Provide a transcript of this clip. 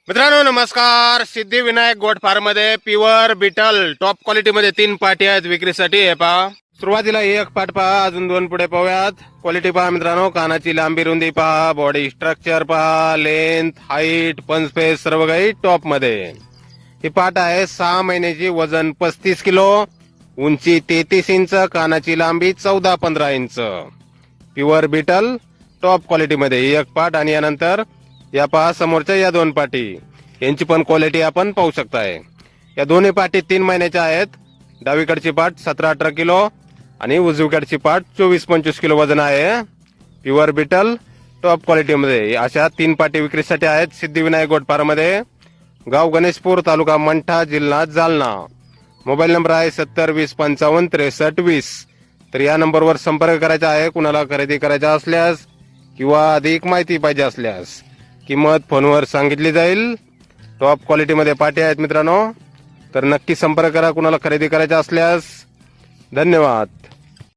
मित्रांनो नमस्कार. Siddhivinayak goat farm मध्ये प्युअर बिटल टॉप क्वालिटी मध्ये 3 पाटी आहेत विक्रीसाठी. हे पहा, सुरुवातीला एक पाट पहा, अजून 2 पुढे पाहूयात. क्वालिटी पहा मित्रांनो, कानाची लांबी रुंदी पहा, बॉडी स्ट्रक्चर पहा, लेंथ, हाईट, पंच फेस सर्व काही टॉप मध्ये. ही पाट आहे 6 महिन्याची, वजन 35 किलो, उंची 33 इंच, कानाची लांबी 14-15 inch. Pure Beetal top quality मध्ये एक पाट. आणि यानंतर या पहा समोरच्या या 2 पाटी, यांची पण क्वालिटी आपण पाहू शकताय. या दोन्ही पाटी 3 महिन्याच्या आहेत. डावीकडची पाट 17-18 किलो आणि उजवीकडची पाट 24-25 किलो वजन आहे. प्युअर बिटल टॉप क्वालिटी मध्ये अशा 3 पाटी विक्रीसाठी आहेत सिद्धिविनायक गोट फार्म मध्ये. गाव गणेशपूर, तालुका मंठा, जिल्हा जालना. मोबाईल नंबर आहे 70-20-55-63-20. तर या नंबरवर संपर्क करायचा आहे. कुणाला खरेदी करायचा असल्यास किंवा अधिक माहिती पाहिजे असल्यास किंमत फोनवर सांगितली जाईल. टॉप क्वालिटी मध्ये पाटी आहेत मित्रांनो, तर नक्की संपर्क करा कुणाला खरेदी करायचा असल्यास. धन्यवाद.